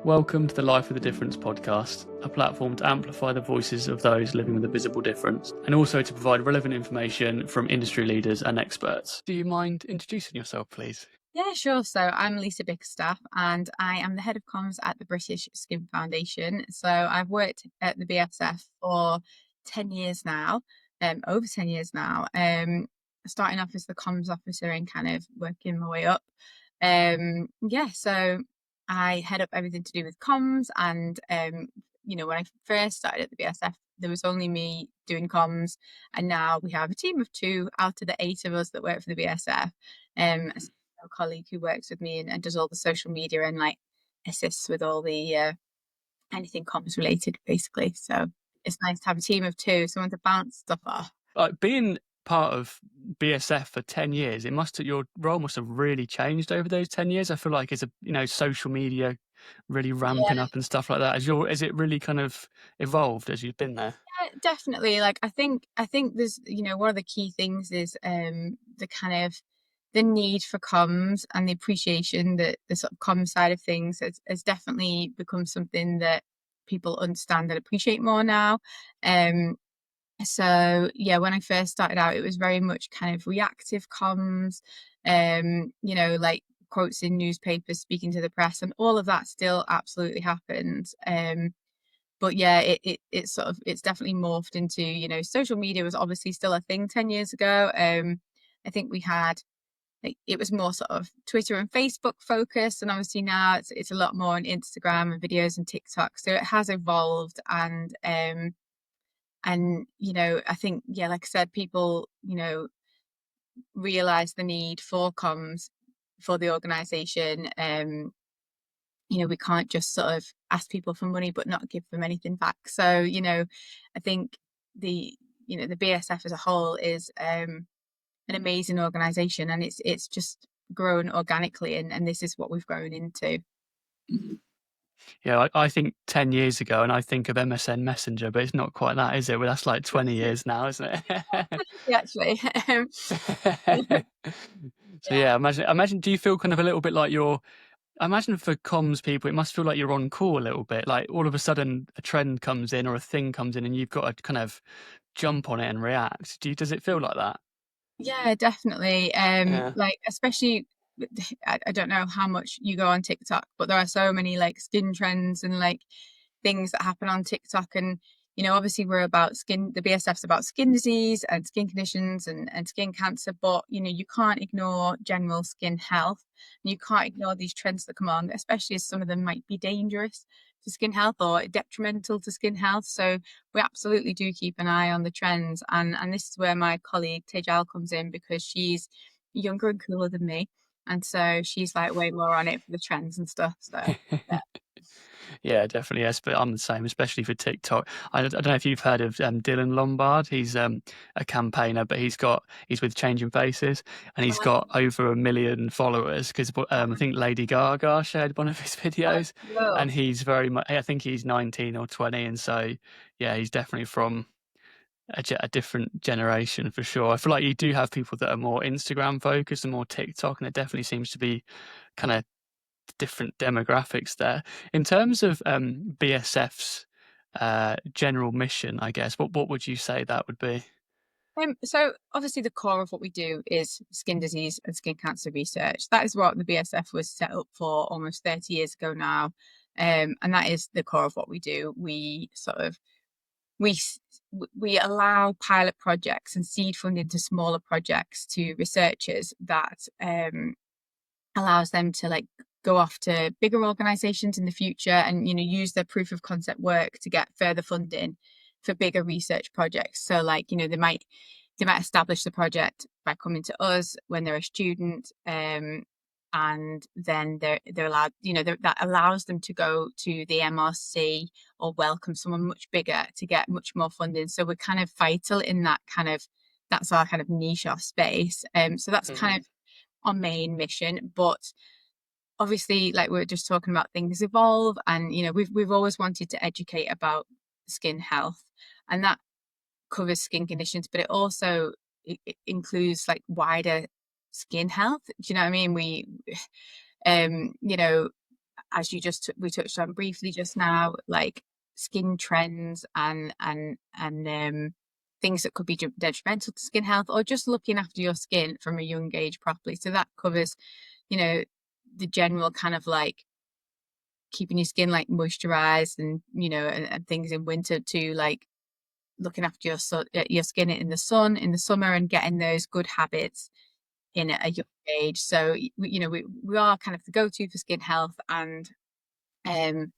Welcome to the Life with a Difference podcast, a platform to amplify the voices of those living with a visible difference, and also to provide relevant information from industry leaders and experts. Do you mind introducing yourself, please? Yeah, sure. So I'm Lisa Bickerstaffe and I am the head of comms at the British Skin Foundation. So I've worked at the BSF for 10 years now, over 10 years now, starting off as the comms officer and kind of working my way up. So I head up everything to do with comms and, when I first started at the BSF, there was only me doing comms, and now we have a team of 2 out of the 8 of us that work for the BSF. A colleague who works with me and does all the social media and like assists with all the anything comms related basically. So it's nice to have a team of 2, someone to bounce stuff off. Being part of BSF for 10 years, your role must have really changed over those 10 years. I feel like it's social media really ramping up and stuff like that. Has it really kind of evolved as you've been there? Yeah, definitely. Like I think there's one of the key things is the kind of the need for comms and the appreciation that the sort of comms side of things has definitely become something that people understand and appreciate more now. So yeah, when I first started out, it was very much kind of reactive comms, like quotes in newspapers, speaking to the press, and all of that still absolutely happens. But yeah, it's definitely morphed into, social media was obviously still a thing 10 years ago. I think we had it was more sort of Twitter and Facebook focused, and obviously now it's a lot more on Instagram and videos and TikTok. So it has evolved, and I think, yeah, like I said, people realize the need for comms for the organization. We can't just sort of ask people for money but not give them anything back. So I think the BSF as a whole is an amazing organization, and it's just grown organically, and this is what we've grown into. Yeah, I think 10 years ago, and I think of MSN Messenger, but it's not quite that, is it? Well, that's like 20 years now, isn't it? Actually. So yeah, imagine. Do you feel kind of a little bit like I imagine for comms people, it must feel like you're on call a little bit. Like all of a sudden, a trend comes in or a thing comes in, and you've got to kind of jump on it and react. Does it feel like that? Yeah, definitely. Yeah. Like especially, I don't know how much you go on TikTok, but there are so many like skin trends and like things that happen on TikTok. And obviously we're about skin. The BSF's about skin disease and skin conditions and skin cancer, but you can't ignore general skin health. And you can't ignore these trends that come on, especially as some of them might be dangerous to skin health or detrimental to skin health. So we absolutely do keep an eye on the trends, and this is where my colleague Tejal comes in, because she's younger and cooler than me, and so she's like way more on it for the trends and stuff. So yeah. Yeah, definitely. Yes, but I'm the same, especially for TikTok. I don't know if you've heard of Dylan Lombard. He's a campaigner, but he's with Changing Faces, and he's got over 1 million followers because I think Lady Gaga shared one of his videos, Well, and he's very much. I think he's 19 or 20, and so yeah, he's definitely from a different generation for sure. I feel like you do have people that are more Instagram focused and more TikTok, and it definitely seems to be kind of different demographics there. In terms of BSF's general mission, I guess, what would you say that would be? so obviously the core of what we do is skin disease and skin cancer research. That is what the BSF was set up for almost 30 years ago now. And that is the core of what we do. We sort of we we allow pilot projects and seed funding to smaller projects to researchers that allows them to like go off to bigger organizations in the future and use their proof of concept work to get further funding for bigger research projects. So like they might establish the project by coming to us when they're a student, and then they're allowed, that allows them to go to the MRC or welcome someone much bigger to get much more funding. So we're kind of vital in that kind of, that's our kind of niche, our space. So that's kind of our main mission. But obviously, like we were just talking about, things evolve, and we've always wanted to educate about skin health, and that covers skin conditions, but it also it includes like wider skin health. Do you know what I mean? We, um, you know, as we touched on briefly just now, like skin trends and things that could be detrimental to skin health, or just looking after your skin from a young age properly. So that covers, you know, the general kind of like keeping your skin like moisturized, and and things in winter, to like looking after your skin in the sun in the summer, and getting those good habits in at a young age. So we are kind of the go-to for skin health, and um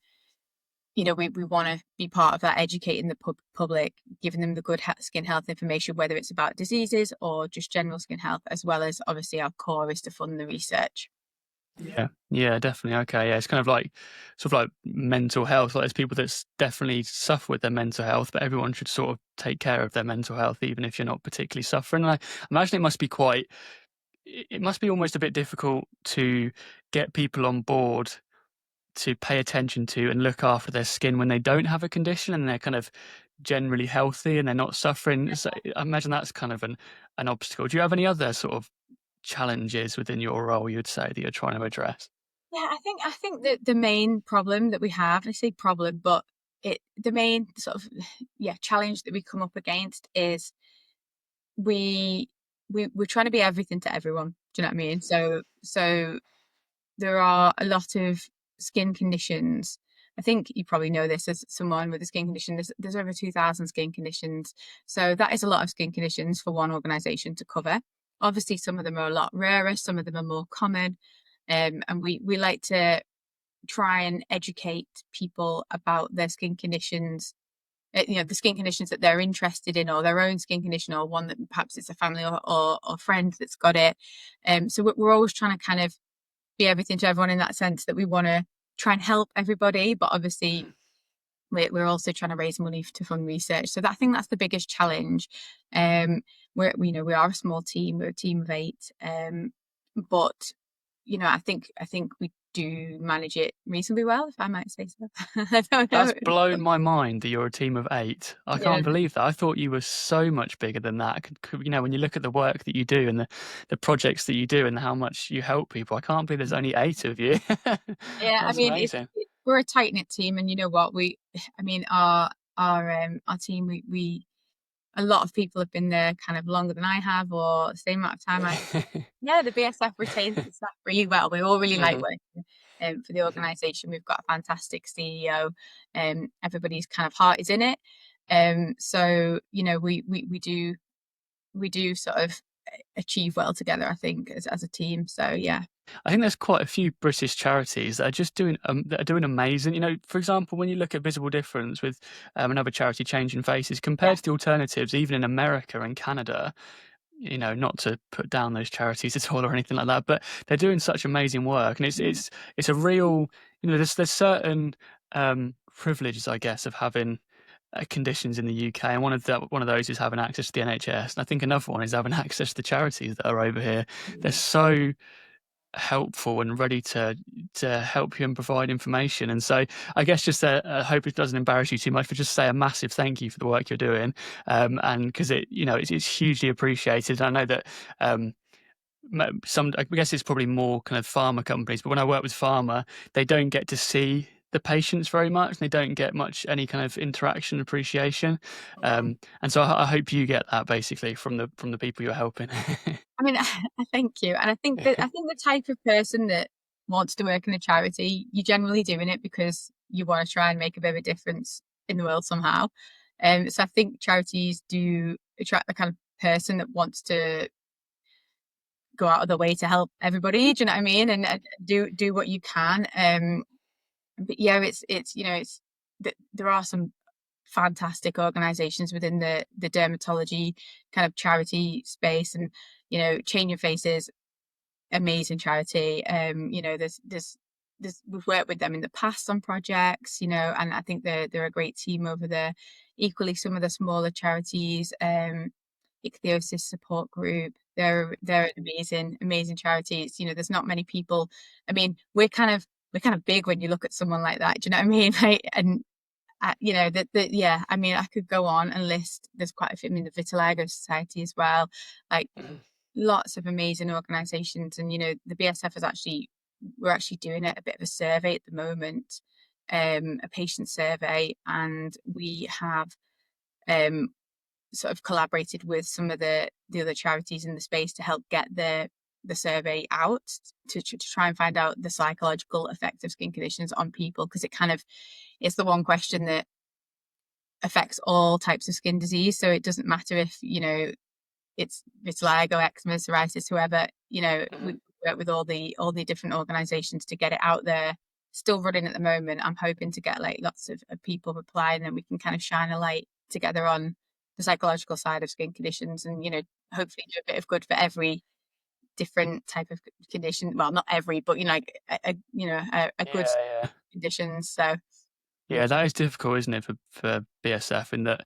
we want to be part of that, educating the public, giving them the good skin health information, whether it's about diseases or just general skin health, as well as obviously our core is to fund the research. Yeah, yeah, definitely. Okay, yeah, it's kind of like sort of like mental health. Like there's people that definitely suffer with their mental health, but everyone should sort of take care of their mental health, even if you're not particularly suffering. And I imagine it must be it must be almost a bit difficult to get people on board to pay attention to and look after their skin when they don't have a condition and they're kind of generally healthy and they're not suffering. So I imagine that's kind of an obstacle. Do you have any other sort of challenges within your role you'd say that you're trying to address? Yeah, I think that the main problem that we have, I say problem, but the main sort of challenge that we come up against is we we're trying to be everything to everyone. Do you know what I mean? So there are a lot of skin conditions. I think you probably know this as someone with a skin condition. There's over 2,000 skin conditions. So that is a lot of skin conditions for one organisation to cover. Obviously, some of them are a lot rarer, some of them are more common. And we like to try and educate people about their skin conditions, the skin conditions that they're interested in, or their own skin condition, or one that perhaps it's a family or friend that's got it. So we're always trying to kind of be everything to everyone, in that sense that we want to try and help everybody, but obviously we're also trying to raise money to fund research. So I think that's the biggest challenge. We are a small team. We're a team of 8, but I think we do manage it reasonably well, if I might say so. I don't know. That's blown my mind that you're a team of 8. I Yeah, can't believe that. I thought you were so much bigger than that. When you look at the work that you do and the projects that you do and how much you help people, I can't believe there's only 8 of you. yeah. I That's mean, amazing. we're a tight knit team, and you know what? I mean, our team, we a lot of people have been there kind of longer than I have, or the same amount of time I. Yeah, the BSF retains the staff really well. We all really like Mhm. working for the organisation. We've got a fantastic CEO. Everybody's kind of heart is in it. So we do sort of achieve well together, I think, as a team. So yeah. I think there's quite a few British charities that are just doing amazing. For example, when you look at Visible Difference with another charity, Changing Faces, Yeah. compared to the alternatives, even in America and Canada, not to put down those charities at all or anything like that, but they're doing such amazing work, and it's a real, there's certain privileges, I guess, of having conditions in the UK, and one of those is having access to the NHS, and I think another one is having access to the charities that are over here. They're Mm. so helpful and ready to help you and provide information. And so I guess just I hope it doesn't embarrass you too much, but just say a massive thank you for the work you're doing, and because it's hugely appreciated. I know that I guess it's probably more kind of pharma companies, but when I work with pharma, they don't get to see the patients very much. They don't get much any kind of interaction appreciation, Yeah. and so I hope you get that basically from the people you're helping. I mean, I thank you, and I think the type of person that wants to work in a charity, you're generally doing it because you want to try and make a bit of a difference in the world somehow. So I think charities do attract the kind of person that wants to go out of the way to help everybody. Do you know what I mean? And do what you can. But yeah, there are some fantastic organizations within the dermatology kind of charity space, and Change Your Faces, amazing charity. We've worked with them in the past on projects, and I think they're a great team over there. Equally, some of the smaller charities, ichthyosis support group, they're amazing charities. There's not many people. I mean, we're kind of big when you look at someone like that. Do you know what I mean? Right? And yeah, I mean, I could go on and list. There's quite a few. I mean, the Vitiligo Society as well. Like, lots of amazing organizations, and the BSF has actually we're actually doing a bit of a survey at the moment, a patient survey, and we have um, sort of collaborated with some of the other charities in the space to help get the survey out to try and find out the psychological effect of skin conditions on people, because it's the one question that affects all types of skin disease. So it doesn't matter if it's vitiligo, eczema, psoriasis, whoever. We Mhm. work with all the different organizations to get it out there. Still running at the moment. I'm hoping to get like lots of people reply, and then we can kind of shine a light together on the psychological side of skin conditions, and hopefully do a bit of good for every different type of condition. Well, not every, but like a good Yeah, yeah. condition. So Yeah, that is difficult, isn't it, for BSF in that,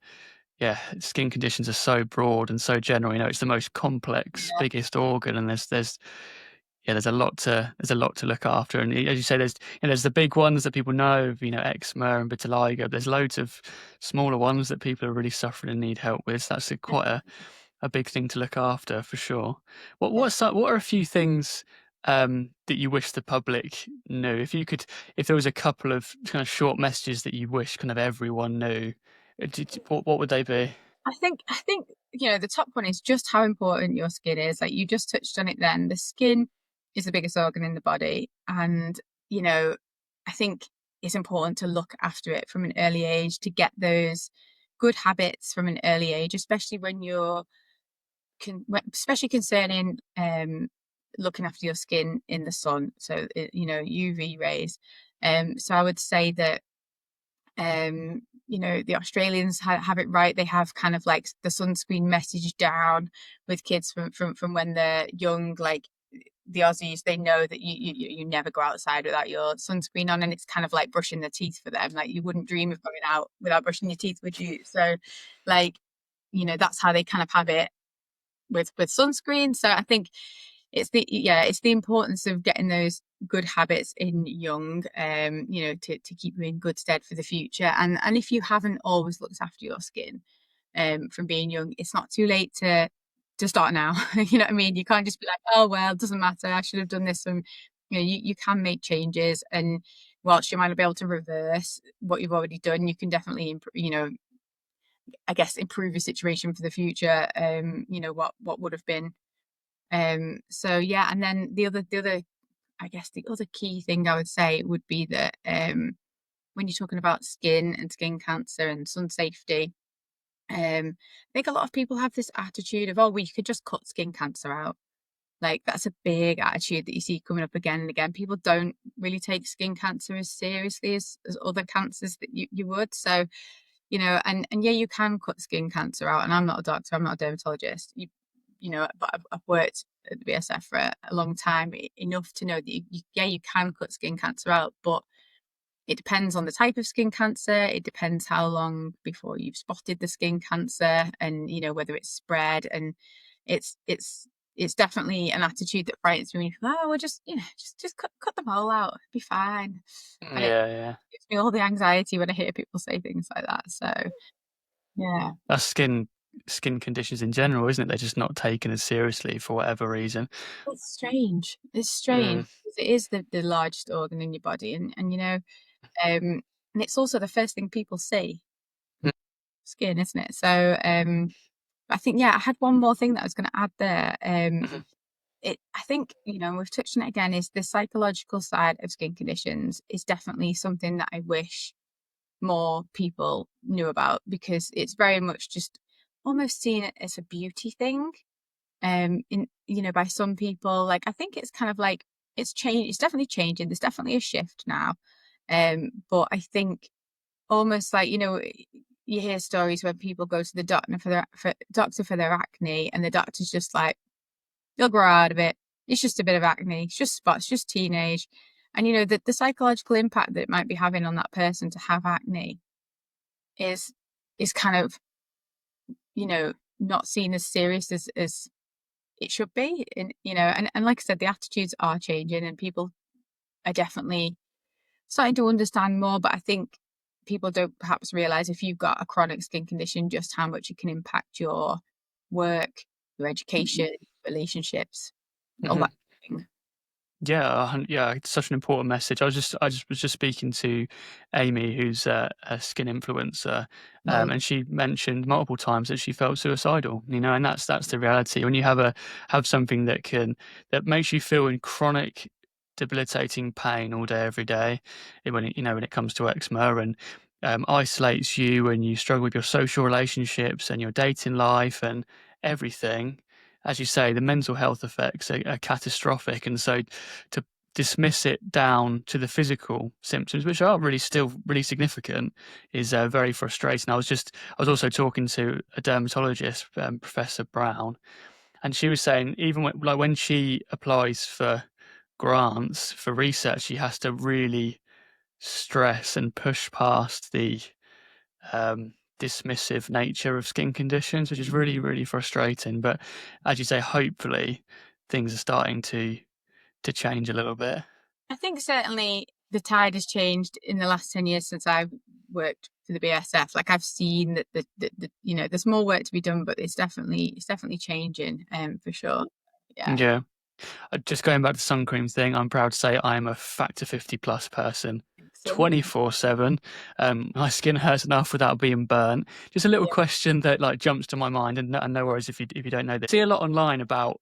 yeah, skin conditions are so broad and so general. It's the most complex, yeah, biggest organ, and there's yeah, there's a lot to look after. And as you say, there's the big ones that people know, eczema and vitiligo. But there's loads of smaller ones that people are really suffering and need help with. So that's quite a big thing to look after for sure. What are a few things that you wish the public knew? If there was a couple of kind of short messages that you wish kind of everyone knew, what would they be? I think the top one is just how important your skin is. Like you just touched on it then. The skin is the biggest organ in the body, and you know, I think it's important to look after it from an early age, to get those good habits from an early age, especially when especially concerning looking after your skin in the sun. So UV rays. So I would say that the Australians have it right. They have kind of like the sunscreen message down with kids from when they're young. Like the Aussies, they know that you never go outside without your sunscreen on, and it's kind of like brushing their teeth for them. Like you wouldn't dream of going out without brushing your teeth, would you? So like that's how they kind of have it with sunscreen. So I think it's the importance of getting those good habits in young, to keep you in good stead for the future. And if you haven't always looked after your skin from being young, it's not too late to start now. You know what I mean? You can't just be like, oh well, it doesn't matter, I should have done this. And you can make changes, and whilst you might not be able to reverse what you've already done, you can definitely I guess improve your situation for the future. What would have been. So yeah, and then the other I guess the other key thing I would say would be that when you're talking about skin and skin cancer and sun safety, I think a lot of people have this attitude of, oh, we could just cut skin cancer out. Like that's a big attitude that you see coming up again and again. People don't really take skin cancer as seriously as other cancers that you would. So and yeah, you can cut skin cancer out. And I'm not a doctor, I'm not a dermatologist. But I've worked at the BSF for a long time, enough to know that yeah, you can cut skin cancer out, but it depends on the type of skin cancer. It depends how long before you've spotted the skin cancer, and whether it's spread. And it's definitely an attitude that frightens me. Oh, we'll just cut them all out, it'll be fine. And it Yeah, yeah. gives me all the anxiety when I hear people say things like that. So yeah. That's skin conditions in general, isn't it? They're just not taken as seriously for whatever reason. It's strange. It's Mm. strange because it is the largest organ in your body, and it's also the first thing people see, Mm. skin, isn't it? So I think, yeah, I had one more thing that I was going to add there. Mhm. I think we've touched on it again, is the psychological side of skin conditions is definitely something that I wish more people knew about, because it's very much just almost seen as a beauty thing. In by some people, like I think it's kind of like it's changed. It's definitely changing. There's definitely a shift now. But I think almost like you hear stories where people go to the doctor for their acne, and the doctor's just like, you'll grow out of it, it's just a bit of acne, it's just spots, just teenage. And the psychological impact that it might be having on that person to have acne is kind of not seen as serious as it should be. And like I said, the attitudes are changing, and people are definitely starting to understand more. But I think people don't perhaps realize, if you've got a chronic skin condition, just how much it can impact your work, your education, relationships, all Mhm. that thing. Yeah, yeah, it's such an important message. I just was just speaking to Amy, who's a skin influencer, Right. and she mentioned multiple times that she felt suicidal. And that's the reality. When you have something that makes you feel in chronic, debilitating pain all day, every day, when it comes to eczema and isolates you, and you struggle with your social relationships and your dating life and everything. As you say, the mental health effects are catastrophic, and so to dismiss it down to the physical symptoms, which are really still really significant, is very frustrating. I was also talking to a dermatologist, Professor Brown, and she was saying even when she applies for grants for research, she has to really stress and push past the dismissive nature of skin conditions, which is really, really frustrating. But as you say, hopefully things are starting to change a little bit. I think certainly the tide has changed in the last 10 years since I've worked for the BSF. Like I've seen that there's more work to be done, but it's definitely changing, for sure. Yeah. Yeah. Just going back to the sun cream thing, I'm proud to say I'm a factor 50 plus person. Excellent. 24/7. My skin hurts enough without being burnt. Just a little Yeah. question that like jumps to my mind, and no worries if you don't know this. I see a lot online about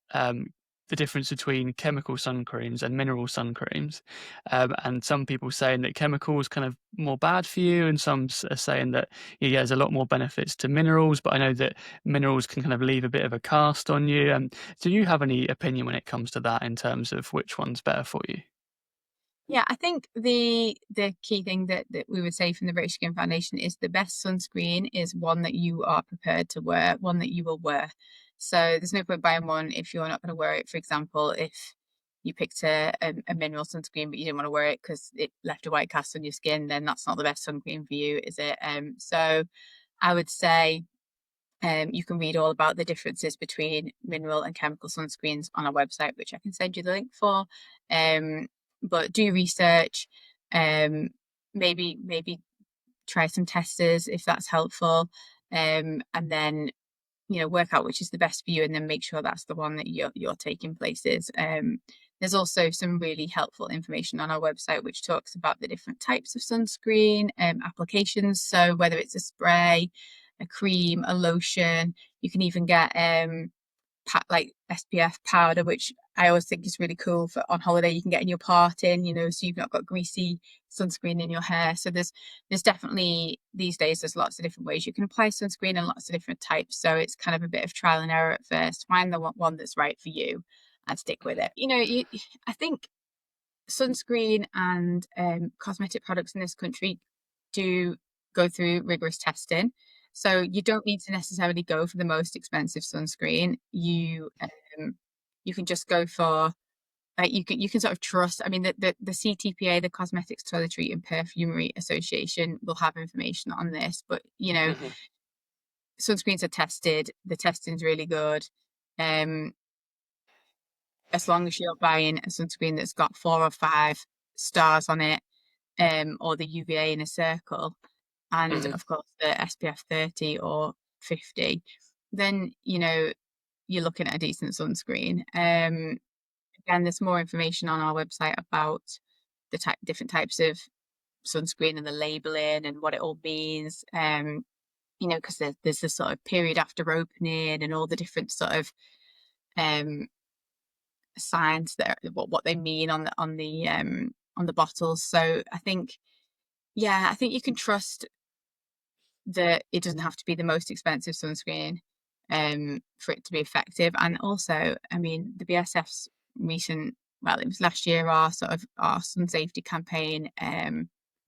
the difference between chemical sun creams and mineral sun creams, and some people saying that chemicals kind of more bad for you, and are saying that yeah, there's a lot more benefits to minerals. But I know that minerals can kind of leave a bit of a cast on you. Do you have any opinion when it comes to that in terms of which one's better for you? Yeah, I think the key thing that we would say from the British Skin Foundation is the best sunscreen is one that you are prepared to wear, one that you will wear. So there's no point buying one if you're not going to wear it. For example, if you picked a mineral sunscreen but you didn't want to wear it because it left a white cast on your skin, then that's not the best sunscreen for you, is it? So I would say you can read all about the differences between mineral and chemical sunscreens on our website, which I can send you the link for. Um, but do research. Maybe try some testers if that's helpful. And then work out which is the best for you, and then make sure that's the one that you're taking places. There's also some really helpful information on our website which talks about the different types of sunscreen applications. So whether it's a spray, a cream, a lotion, you can even get like SPF powder, which I always think is really cool for on holiday. You can get in your parting, so you've not got greasy sunscreen in your hair. So there's definitely these days there's lots of different ways you can apply sunscreen and lots of different types. So it's kind of a bit of trial and error at first. Find the one that's right for you and stick with it. I think sunscreen and cosmetic products in this country do go through rigorous testing. So you don't need to necessarily go for the most expensive sunscreen. You can just go for like you can sort of trust. I mean, the CTPA, the Cosmetics, Toiletry and Perfumery Association, will have information on this. But Hmm. sunscreens are tested. The testing's really good. Um, as long as you're buying a sunscreen that's got 4 or 5 stars on it, or the UVA in a circle, and Hmm. of course the SPF 30 or 50, then you're looking at a decent sunscreen. Again, there's more information on our website about the different types of sunscreen and the labeling and what it all means. Because there's the sort of period after opening and all the different sort of um signs that what they mean on the bottles. So I think you can trust that it doesn't have to be the most expensive sunscreen for it to be effective. And also, I mean, the BSF's recent, well, it was last year, our sort of our sun safety campaign,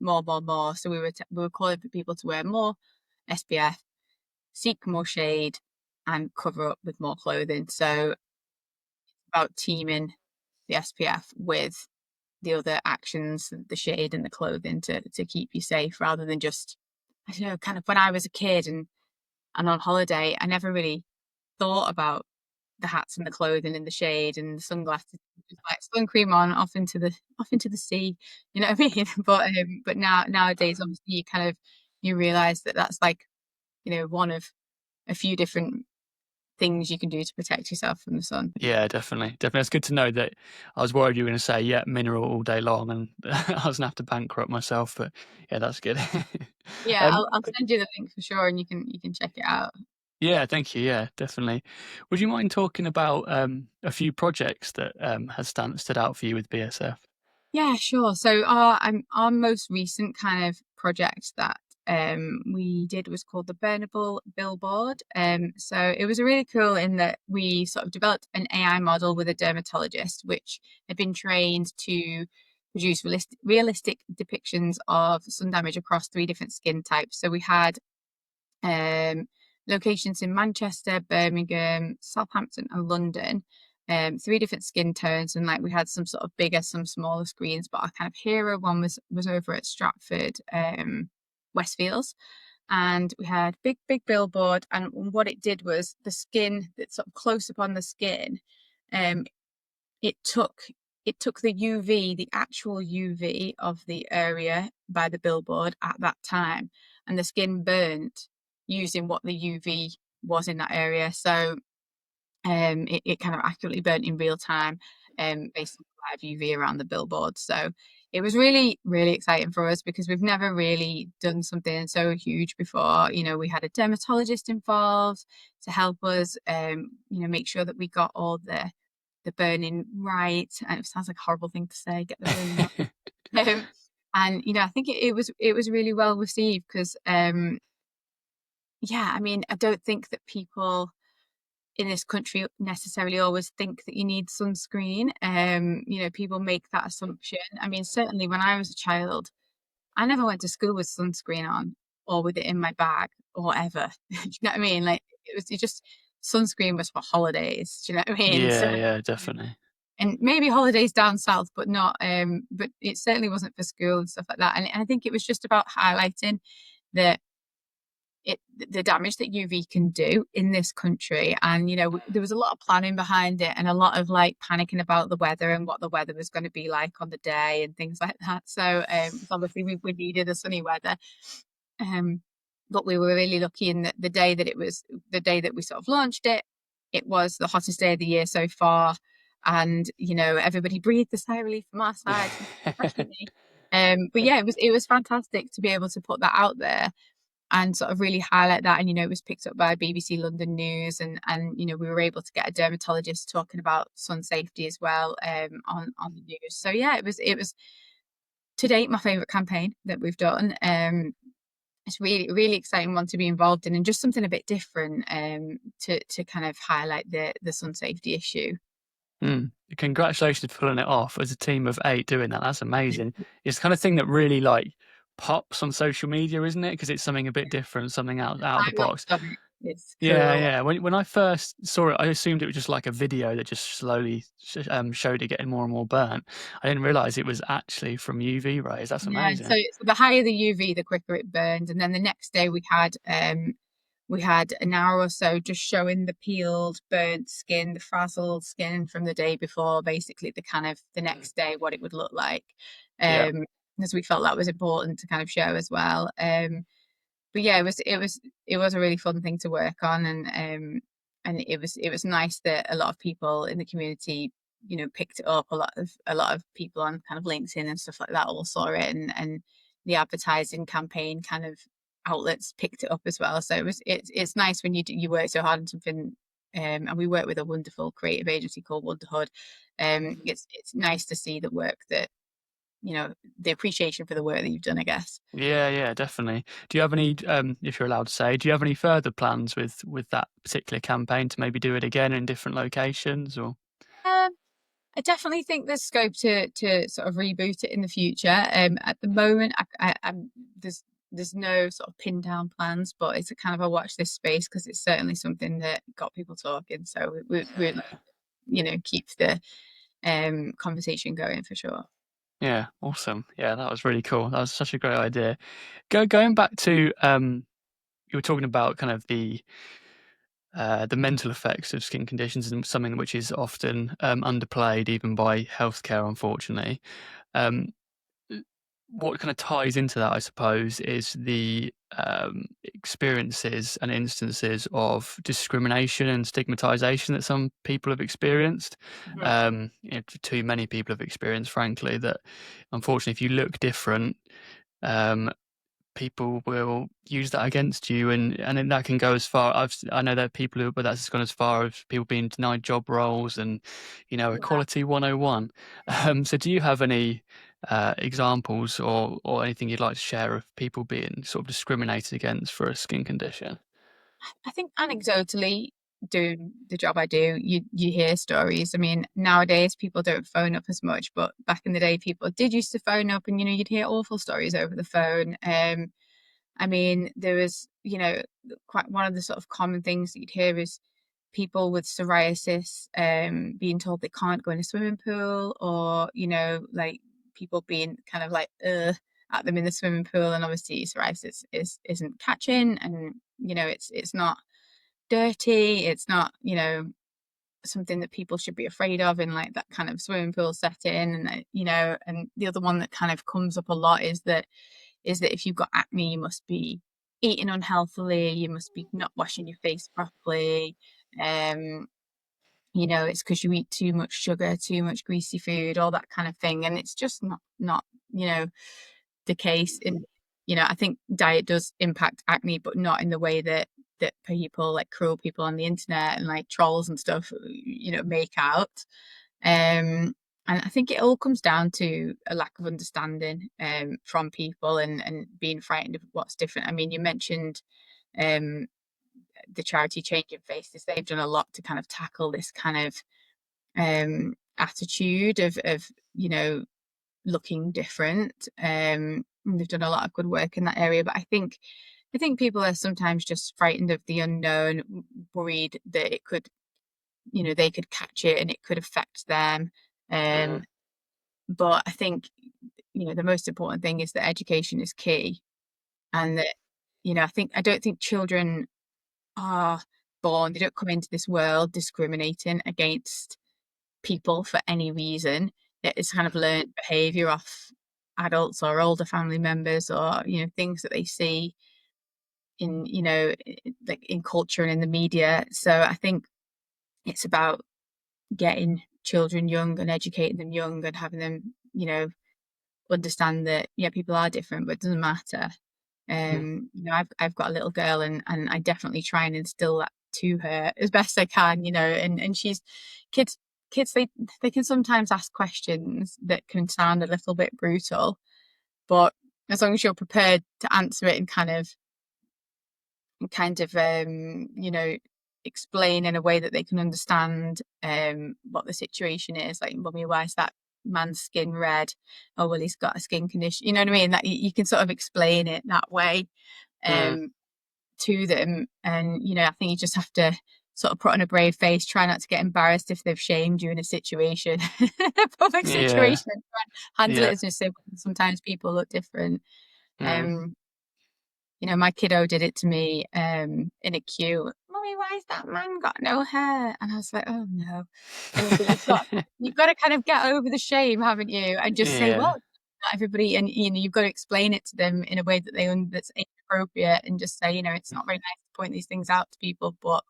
more, more, more. So we were calling for people to wear more SPF, seek more shade, and cover up with more clothing. So about teaming the SPF with the other actions, the shade and the clothing to keep you safe, rather than just, I don't know, kind of when I was a kid and on holiday, I never really thought about the hats and the clothing and the shade and the sunglasses. Just like sun cream on, off into the sea, you know what I mean? But nowadays, obviously, you realize that that's like one of a few different things you can do to protect yourself from the sun. Yeah, definitely. Definitely. It's good to know that. I was worried you were going to say, yeah, mineral all day long, and I was going to have to bankrupt myself, but yeah, that's good. Yeah, I'll But send you the link for sure, and you can check it out. yeah, thank you. Yeah, definitely. Would you mind talking about a few projects that has stood out for you with BSF? Yeah, sure. So our most recent kind of project that we did was called the Burnable Billboard. So it was really cool in that we sort of developed an AI model with a dermatologist, which had been trained to produce realistic depictions of sun damage across 3 different skin types. So we had um, locations in Manchester, Birmingham, Southampton, and London. 3 different skin tones, and like we had some sort of bigger, some smaller screens. But our kind of hero one was over at Stratford, Westfields, and we had big billboard. And what it did was the skin that's sort of close up on the skin. Um, it took it took the UV, the actual UV of the area by the billboard at that time, and the skin burnt using what the UV was in that area. So it kind of accurately burnt in real time based on live UV around the billboard. So it was really exciting for us because we've never really done something so huge before. You know, we had a dermatologist involved to help us, make sure that we got all the burning right. And it sounds like a horrible thing to say, get the burning right. And I think it was really well received because yeah, I mean, I don't think that people in this country necessarily always think that you need sunscreen. People make that assumption. I mean, certainly when I was a child, I never went to school with sunscreen on or with it in my bag or ever. Do you know what I mean? Like it just sunscreen was for holidays. Do you know what I mean? So Yeah, yeah, definitely. and maybe holidays down south, but not but it certainly wasn't for school and stuff like that. And I think it was just about highlighting that the damage that UV can do in this country. And there was a lot of planning behind it and a lot of like panicking about the weather and what the weather was going to be like on the day and things like that. So obviously we needed the sunny weather. um but we were really lucky in that the day that we sort of launched it, it was the hottest day of the year so far. And everybody breathed a sigh of relief from our side, refreshingly. But yeah, it was fantastic to be able to put that out there and sort of really highlight that. And it was picked up by BBC London News, and we were able to get a dermatologist talking about sun safety as well, on the news. So yeah, it was to date my favorite campaign that we've done. It's really exciting one to be involved in, and just something a bit different, to kind of highlight the sun safety issue. Mm. Congratulations for pulling it off as a team of 8 doing that. That's amazing. It's the kind of thing that really like pops on social media, isn't it? Because it's something a bit different, something out of the I'm not box. done it. It's Yeah, cool. yeah. When I first saw it, I assumed it was just like a video that just slowly showed it getting more and more burnt. I didn't realize it was actually from UV rays. That's Yeah, so amazing. the higher the UV, the quicker it burned. And then the next day we had an hour or so just showing the peeled, burnt skin, the frazzled skin from the day before, basically the kind of the next day what it would look like. Yeah. Um, because we felt that was important to kind of show as well. But yeah, it was a really fun thing to work on, and it was nice that a lot of people in the community picked it up. A lot of people on kind of LinkedIn and stuff like that all saw it, and the advertising campaign kind of outlets picked it up as well. So it's nice when you work so hard on something. And we work with a wonderful creative agency called Wonderhood. It's nice to see the work that the appreciation for the work that you've done, I guess. Yeah, yeah, definitely. Do you have any, if you're allowed to say, do you have any further plans with that particular campaign to maybe do it again in different locations or? Um, I definitely think there's scope to sort of reboot it in the future. At the moment, there's no sort of pin down plans, but it's a kind of a watch this space because it's certainly something that got people talking. So we'd like keep the conversation going for sure. Yeah, awesome. Yeah, that was really cool. That was such a great idea. Going back to you were talking about kind of the mental effects of skin conditions and something which is often underplayed even by healthcare, unfortunately. Um, what kind of ties into that, I suppose, is the experiences and instances of discrimination and stigmatization that some people have experienced. Mhm. Too many people have experienced, frankly, that unfortunately, if you look different, um, people will use that against you, and then that can go as far. I know there are people who, but that's gone as far as people being denied job roles and, Yeah. equality 101. So do you have any examples or anything you'd like to share of people being sort of discriminated against for a skin condition? I think anecdotally, doing the job I do, you hear stories. I mean, nowadays people don't phone up as much, but back in the day, people did used to phone up, and you'd hear awful stories over the phone. I mean, there was, quite one of the sort of common things that you'd hear is people with psoriasis being told they can't go in a swimming pool, or like people being kind of like at them in the swimming pool, and obviously psoriasis isn't catching, and it's not dirty, it's not something that people should be afraid of in like that kind of swimming pool setting. And and the other one that kind of comes up a lot is that if you've got acne, you must be eating unhealthily, you must be not washing your face properly. um it's because you eat too much sugar, too much greasy food, all that kind of thing. And it's just not the case. And I think diet does impact acne, but not in the way that people, like cruel people on the internet and like trolls and stuff, make out. And I think it all comes down to a lack of understanding from people, and being frightened of what's different. I mean, you mentioned um the charity Changing Faces. They've done a lot to kind of tackle this kind of attitude of looking different. And they've done a lot of good work in that area. But I think people are sometimes just frightened of the unknown, worried that it could, they could catch it and it could affect them. Mm, Um, but I think, the most important thing is that education is key, and that, I don't think children are born, they don't come into this world discriminating against people for any reason. It's kind of learned behavior off adults or older family members, or things that they see in like in culture and in the media. So I think it's about getting children young and educating them young, and having them understand that, yeah, people are different, but it doesn't matter. mm, I've got a little girl, and I definitely try and instill that to her as best I can. And she's kids kids they can sometimes ask questions that can sound a little bit brutal, but as long as you're prepared to answer it and explain in a way that they can understand what the situation is. Like, mummy, why is that man's skin red? Oh, well, he's got a skin condition. You know what I mean? That you can sort of explain it that way mm. um to them. And I think you just have to sort of put on a brave face, try not to get embarrassed if they've shamed you in a situation, a public Yeah, situation, and try and handle it yeah. as just say, sometimes people look different. Mm. um my kiddo did it to me in a queue. Mummy, why has that man got no hair? And I was like, oh no. But you've got to kind of get over the shame, haven't you? And just say, well, Yeah. not everybody, and you've got to explain it to them in a way that that's age appropriate, and just say, it's not very nice to point these things out to people, but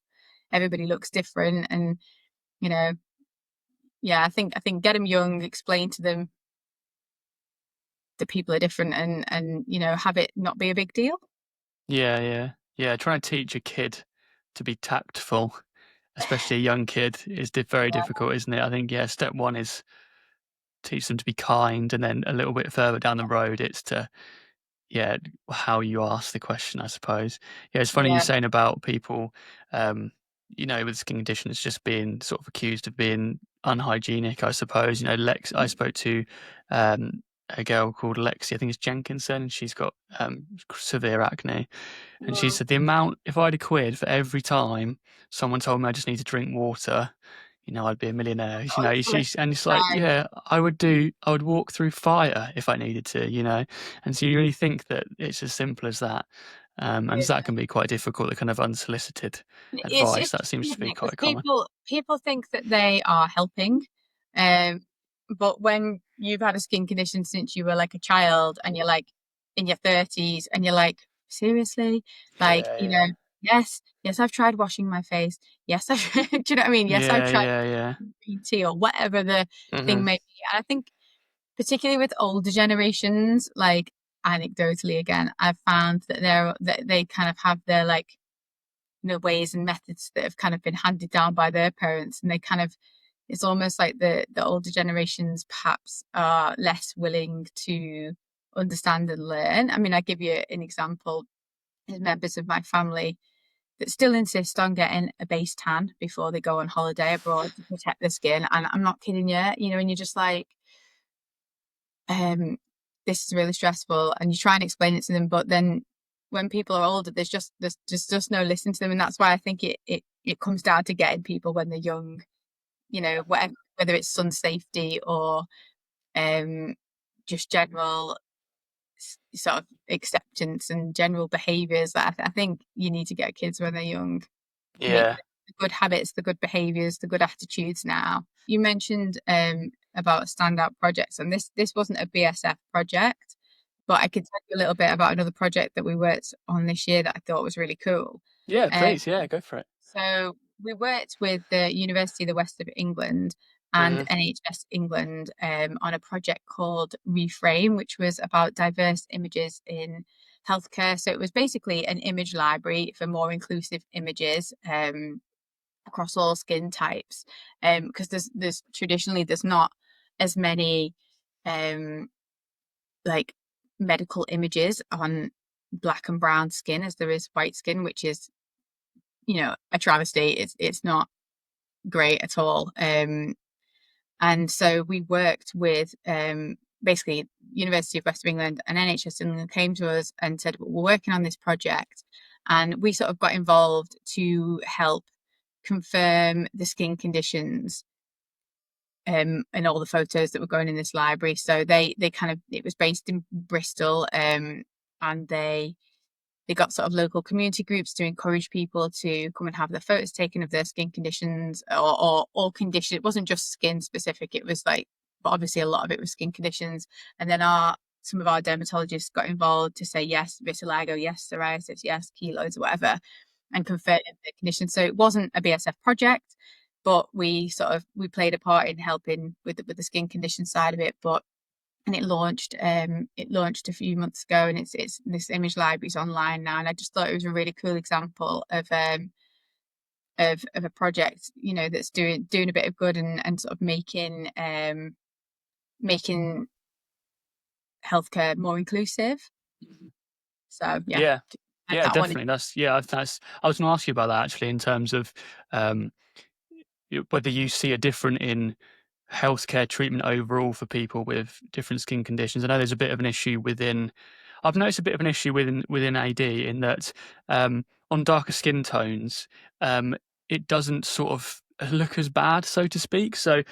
everybody looks different. And you know, yeah, I think get them young, explain to them that people are different, and have it not be a big deal. Yeah, yeah. Yeah, trying to teach a kid to be tactful, especially a young kid, is very Yeah, difficult, isn't it? I think, yeah, step one is teach them to be kind, and then a little bit further down the road, it's to, yeah, how you ask the question, I suppose. Yeah, it's funny you yeah. saying about people, um, with skin conditions just being sort of accused of being unhygienic, I suppose. I spoke to a girl called Lexi, I think it's Jenkinson, and she's got severe acne. And she Well, said the amount, if I had a quid for every time someone told me I just need to drink water, I'd be a millionaire. And it's like, right. yeah, I would walk through fire if I needed to. And so you really think that it's as simple as that. And Yeah. that can be quite difficult, the kind of unsolicited It's advice. That seems tricky, to isn't be it? Because quite common. people think that they are helping, um, But when you've had a skin condition since you were like a child and you're like in your 30s and you're like, seriously? Like, Yeah, yeah. yes, yes, I've tried washing my face. Yes, I've, do you know what I mean? Yes, I've Yeah, tried yeah, yeah. green tea or whatever the Hmm. thing may be. And I think particularly with older generations, like anecdotally again, I've found that they kind of have their like ways and methods that have kind of been handed down by their parents, and they kind of it's almost like the older generations perhaps are less willing to understand and learn. I mean, I give you an example. There's members of my family that still insist on getting a base tan before they go on holiday abroad to protect their skin. And I'm not kidding you, and you're just like, um, this is really stressful. And you try and explain it to them, but then when people are older, there's just no listening to them. And that's why I think it comes down to getting people when they're young, whatever, whether it's sun safety or um, just general sort of acceptance and general behaviors that I think you need to get kids when they're young. Make Yeah. the good habits, the good behaviors, the good attitudes now. You mentioned about standout projects, and this wasn't a BSF project, but I could tell you a little bit about another project that we worked on this year that I thought was really cool. Yeah, Um, please. Yeah, go for it. so we worked with the University of the West of England and Hmm. NHS England on a project called Reframe, which was about diverse images in healthcare. So it was basically an image library for more inclusive images across all skin types. Because there's traditionally there's not as many um, like medical images on black and brown skin as there is white skin, which is a travesty. It's not great at all. And so we worked with basically University of West of England and NHS England came to us and said, we're working on this project. And we sort of got involved to help confirm the skin conditions and all the photos that were going in this library. So they kind of it was based in Bristol, and they got sort of local community groups to encourage people to come and have their photos taken of their skin conditions or all conditions. It wasn't just skin specific. It was like, but obviously a lot of it was skin conditions. And then some of our dermatologists got involved to say yes, vitiligo, yes, psoriasis, yes, keloids, whatever, and confirmed the condition. So it wasn't a BSF project, but we played a part in helping with the skin condition side of it. But and it launched a few months ago, and it's this image library is online now, and I just thought it was a really cool example of a project that's doing a bit of good and sort of making healthcare more inclusive. So yeah, Yeah. add Yeah, that one in. definitely. That's I was going to ask you about that actually in terms of um, whether you see a difference in healthcare treatment overall for people with different skin conditions. I know there's a bit of an issue within. I've noticed a bit of an issue within AD in that on darker skin tones, it doesn't sort of look as bad, so to speak. So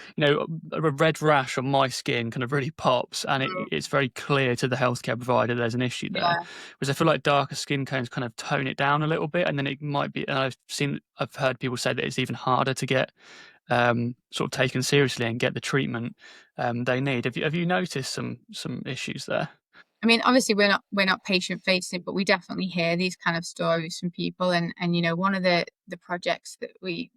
a red rash on my skin kind of really pops, and it's very clear to the healthcare provider there's an issue there. Yeah. Whereas I feel like darker skin tones kind of tone it down a little bit, and then it might be. And I've heard people say that it's even harder to get sort of taken seriously and get the treatment they need. Have you noticed some issues there? I mean, obviously we're not patient facing, but we definitely hear these kind of stories from people. And one of the projects that we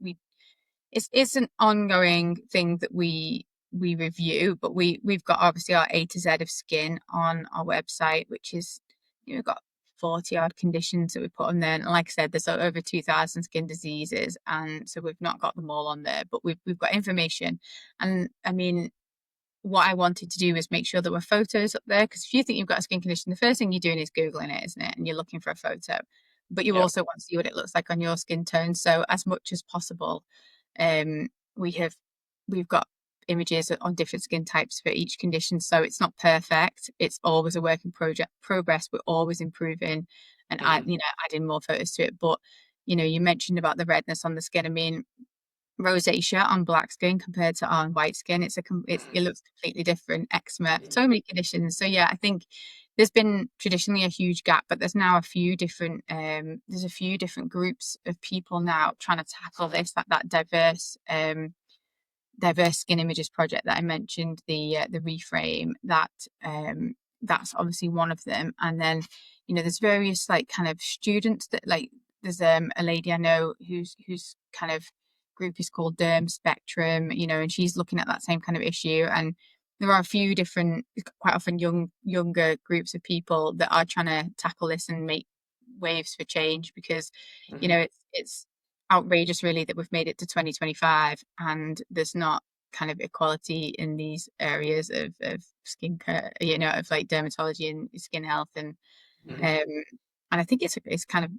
it's an ongoing thing that we review, but we've got obviously our A to Z of skin on our website, which is we've got 40 odd conditions that we put on there. And like I said, there's over 2,000 skin diseases, and so we've not got them all on there, but we've got information. And I mean, what I wanted to do was make sure there were photos up there, because if you think you've got a skin condition, the first thing you're doing is Googling it, isn't it? And you're looking for a photo. But you Yeah. also want to see what it looks like on your skin tone. So as much as possible, um, we have we've got images on different skin types for each condition. So it's not perfect. It's always a work in progress. We're always improving and Hmm. adding more photos to it. But you mentioned about the redness on the skin. I mean, rosacea on black skin compared to on white skin, it looks completely different. Eczema, so many conditions. So yeah, I think there's been traditionally a huge gap, but there's a few different groups of people now trying to tackle this, that diverse diverse skin images project that I mentioned, the Reframe, that's obviously one of them. And then, there's various like kind of students that like, there's a lady I know who's kind of group is called Derm Spectrum, and she's looking at that same kind of issue. And there are a few different, quite often younger groups of people that are trying to tackle this and make waves for change, because it's outrageous really that we've made it to 2025 and there's not kind of equality in these areas of skincare, of like dermatology and skin health. And I think it's kind of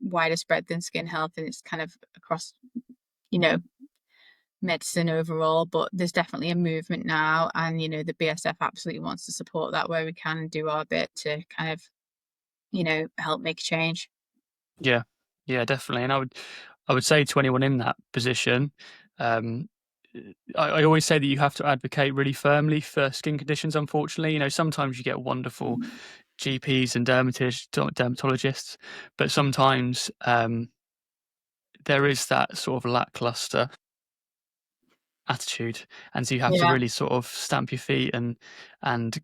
wider spread than skin health, and it's kind of across you know medicine overall. But there's definitely a movement now, and the BSF absolutely wants to support that where we can and do our bit to kind of help make a change. Yeah, yeah, definitely. And I would say to anyone in that position, um, I always say that you have to advocate really firmly for skin conditions. Unfortunately, sometimes you get wonderful GPs and dermatologists, but sometimes there is that sort of lackluster attitude, and so you have to Yeah. really sort of stamp your feet and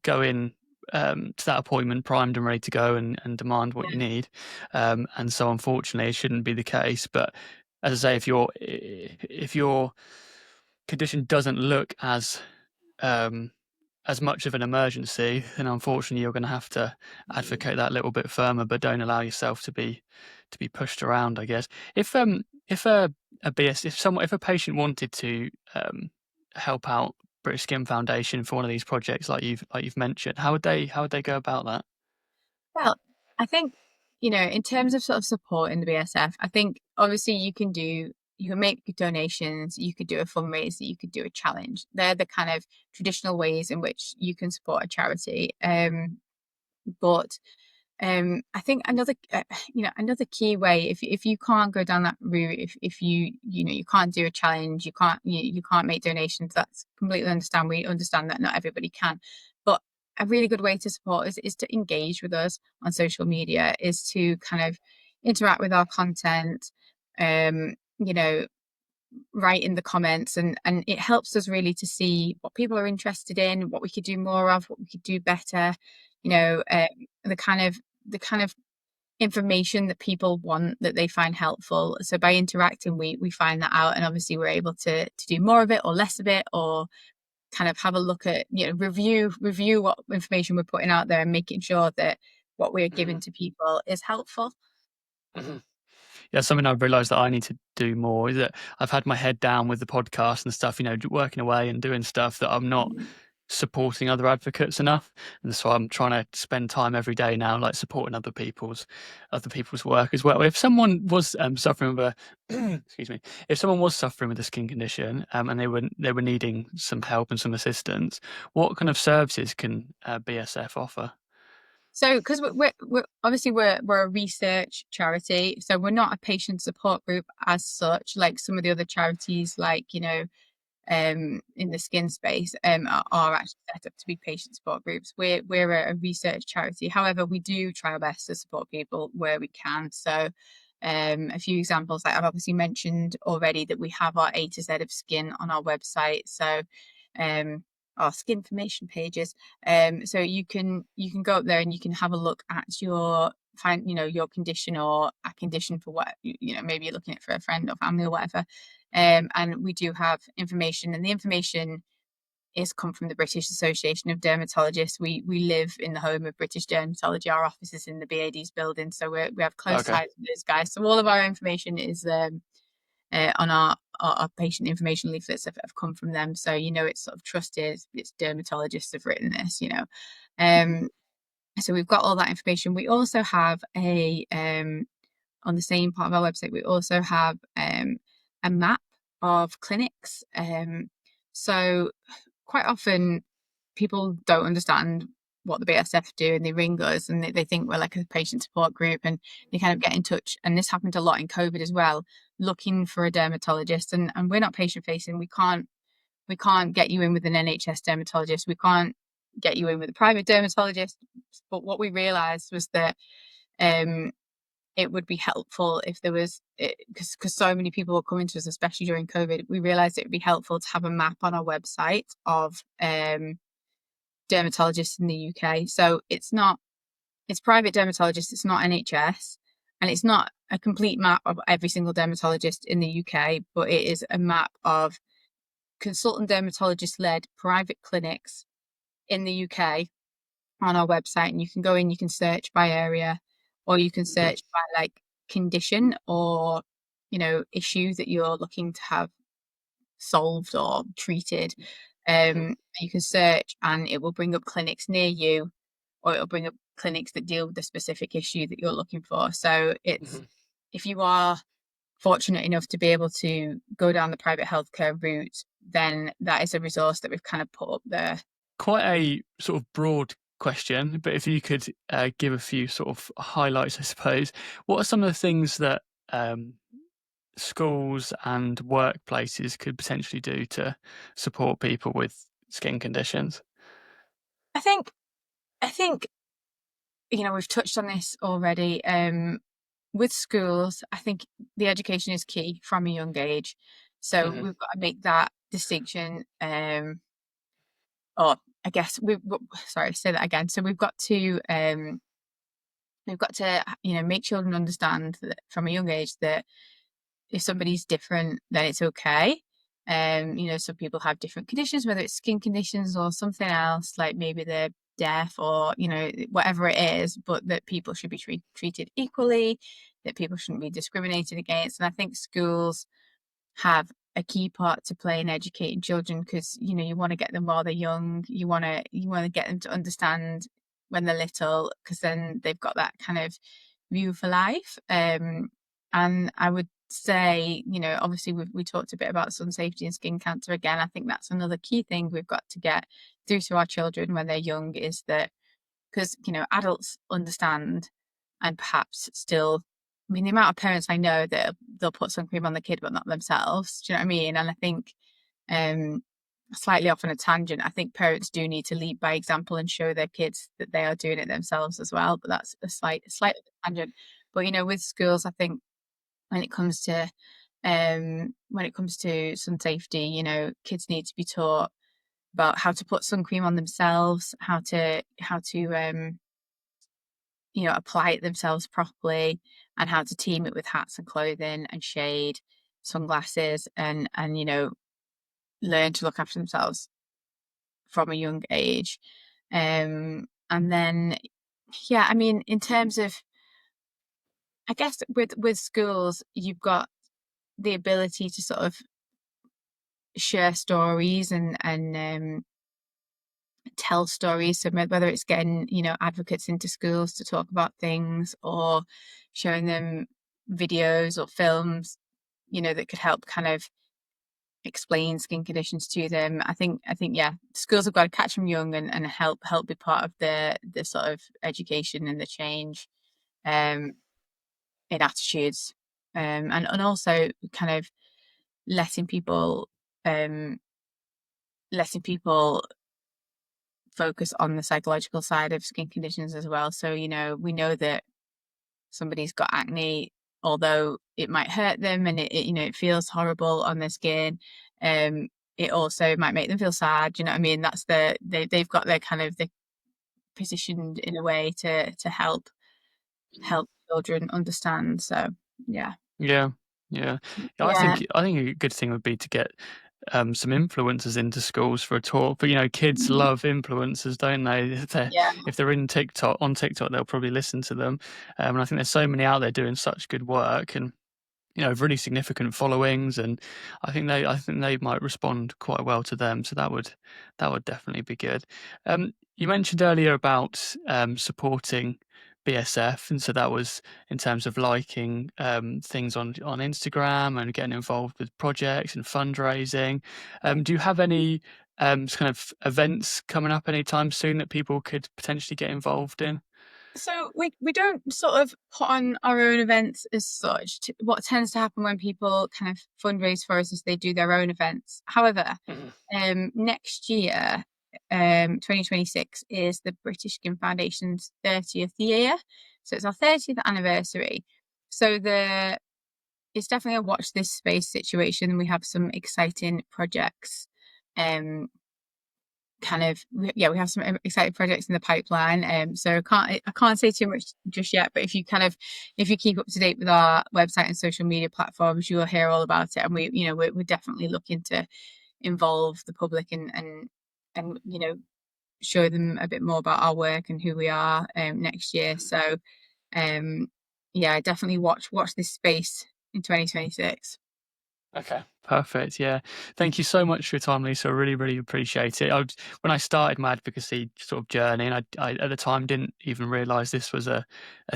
go in to that appointment primed and ready to go and demand what you need. And so unfortunately it shouldn't be the case, but as I say, if your condition doesn't look um as much of an emergency, then unfortunately you're going to have to advocate that a little bit firmer, but don't allow yourself to be pushed around, I guess. If a BS if a patient wanted to help out British Skin Foundation for one of these projects like you've mentioned, how would they go about that? Well, I think, in terms of sort of supporting the BSF, I think obviously you can make donations, you could do a fundraiser, you could do a challenge. They're the kind of traditional ways in which you can support a charity. But I think another key way, if you can't go down that route, if you can't do a challenge, you can't make donations, that's completely understand. We understand that not everybody can, but a really good way to support us is to engage with us on social media, is to kind of interact with our content, um, you know, write in the comments, and it helps us really to see what people are interested in, what we could do more of, what we could do better, the kind of information that people want, that they find helpful. So by interacting, we find that out, and obviously we're able to do more of it or less of it, or kind of have a look at, review what information we're putting out there and making sure that what we're Mhm, giving to people is helpful. mhm. Yeah, something I've realised that I need to do more is that I've had my head down with the podcast and stuff, working away and doing stuff that I'm not supporting other advocates enough. And so I'm trying to spend time every day now, like supporting other people's work as well. If someone was suffering with a excuse me, if someone was suffering with a skin condition and they were needing some help and some assistance, what kind of services can BSF offer? So, because we're obviously we're a research charity, so we're not a patient support group as such, like some of the other charities, like in the skin space, are actually set up to be patient support groups. We're a research charity. However, we do try our best to support people where we can. So, a few examples, like I've obviously mentioned already, that we have our A to Z of skin on our website. So, um, our skin information pages. So you can go up there and you can have a look at your condition, or a condition for what maybe you're looking at for a friend or family or whatever. And we do have information, and the information is come from the British Association of Dermatologists. We live in the home of British Dermatology. Our office is in the BAD's building, so we have close Okay. ties with those guys. So all of our information is on our patient information leaflets have come from them. So it's sort of trusted. It's dermatologists have written this. Um, so we've got all that information. We also have on the same part of our website, we also have a map of clinics. So quite often people don't understand what the BSF do, and they ring us and they think we're like a patient support group, and they kind of get in touch. And this happened a lot in COVID as well, looking for a dermatologist. And we're not patient facing. We can't get you in with an NHS dermatologist. We can't get you in with a private dermatologist. But what we realized was that um, it would be helpful if there was, because so many people were coming to us, especially during COVID. We realized it would be helpful to have a map on our website of dermatologists in the UK. So it's private dermatologists, it's not NHS, and it's not a complete map of every single dermatologist in the UK, but it is a map of consultant dermatologist led private clinics in the UK on our website. And you can go in, you can search by area, or you can Mhm. search by like condition or, issue that you're looking to have solved or treated. You can search and it will bring up clinics near you, or it'll bring up clinics that deal with the specific issue that you're looking for. So it's, Mhm. if you are fortunate enough to be able to go down the private healthcare route, then that is a resource that we've kind of put up there. Quite a sort of broad question, but if you could give a few sort of highlights, I suppose. What are some of the things that um, schools and workplaces could potentially do to support people with skin conditions? I think, I think, we've touched on this already. With schools, I think the education is key from a young age. So Mhm. we've got to make that distinction. Or I guess sorry, say that again. So we've got to make children understand that from a young age that if somebody's different, then it's okay. Some people have different conditions, whether it's skin conditions or something else, like maybe they're deaf or, whatever it is, but that people should be treated equally, that people shouldn't be discriminated against. And I think schools have a key part to play in educating children, because you want to get them while they're young. You want to get them to understand when they're little, because then they've got that kind of view for life. And I would say, obviously we talked a bit about sun safety and skin cancer. Again, I think that's another key thing we've got to get through to our children when they're young, is that, because adults understand, and perhaps still, I mean, the amount of parents I know that they'll put sun cream on the kid but not themselves. Do you know what I mean? And I think, um slightly off on a tangent, I think parents do need to lead by example and show their kids that they are doing it themselves as well. But that's a slight tangent. But with schools, I think when it comes to sun safety, kids need to be taught about how to put sun cream on themselves, how to apply it themselves properly, and how to team it with hats and clothing and shade, sunglasses, and learn to look after themselves from a young age. And then, yeah, I mean, in terms of, I guess with schools, you've got the ability to sort of share stories and tell stories. So whether it's getting advocates into schools to talk about things, or showing them videos or films that could help kind of explain skin conditions to them. I think yeah, schools have got to catch them young, and help be part of the sort of education and the change um in attitudes, and also kind of letting people um letting people focus on the psychological side of skin conditions as well. So we know that somebody's got acne, although it might hurt them, and it feels horrible on their skin. It also might make them feel sad. You know what I mean? That's they've got their kind of, they positioned in a way to help children understand. So yeah. Yeah, yeah. Yeah, Yeah. I think a good thing would be to get some influencers into schools for a talk. But kids Mhm. love influencers, don't they? Yeah. If they're in TikTok on TikTok, they'll probably listen to them. And I think there's so many out there doing such good work, and really significant followings, and I think they might respond quite well to them. So that would definitely be good. You mentioned earlier about supporting BSF, and so that was in terms of liking things on Instagram and getting involved with projects and fundraising. Do you have any kind of events coming up anytime soon that people could potentially get involved in? So we don't sort of put on our own events as such. What tends to happen when people kind of fundraise for us is they do their own events. However, Mhm. next year, 2026 is the British Skin Foundation's 30th year. So it's our 30th anniversary. So it's definitely a watch this space situation. We have some exciting projects. We have some exciting projects in the pipeline. So I can't say too much just yet, but if you keep up to date with our website and social media platforms, you'll hear all about it. And we're definitely looking to involve the public and show them a bit more about our work and who we are next year. So yeah, definitely watch this space in 2026. Okay, perfect. Yeah. Thank you so much for your time, Lisa. I really, really appreciate it. When I started my advocacy sort of journey, and I at the time didn't even realize this was a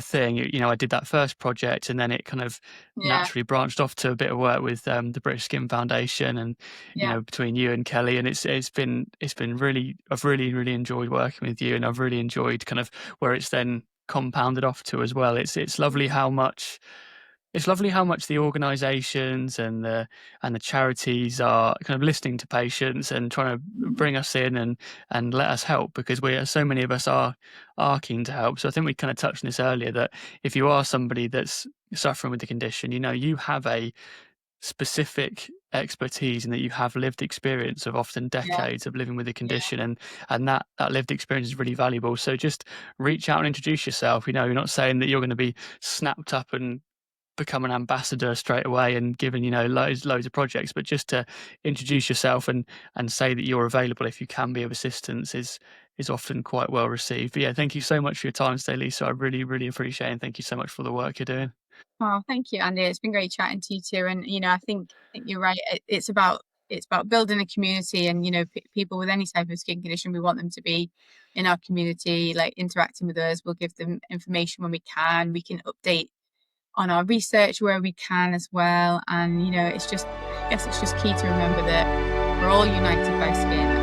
thing. I did that first project and then it kind of Yeah, naturally branched off to a bit of work with the British Skin Foundation and, yeah, between you and Kelly. And it's been really, I've really, really enjoyed working with you, and I've really enjoyed kind of where it's then compounded off to as well. It's lovely how much the organisations and the charities are kind of listening to patients and trying to bring us in and let us help, because so many of us are keen to help. So I think we kind of touched on this earlier, that if you are somebody that's suffering with the condition, you have a specific expertise and that you have lived experience of often yeah, decades of living with the yeah. condition, and that lived experience is really valuable. So just reach out and introduce yourself. You're not saying that you're going to be snapped up and become an ambassador straight away and given loads of projects, but just to introduce yourself and say that you're available if you can be of assistance is often quite well received. But yeah, thank you so much for your time today, Lisa. I really, really appreciate it, and thank you so much for the work you're doing. Oh, thank you, Andy. It's been great chatting to you too. And I think you're right. It's about building a community, and people with any type of skin condition, we want them to be in our community, like interacting with us. We'll give them information when we can. We can update on our research where we can as well. And I guess it's just key to remember that we're all united by skin,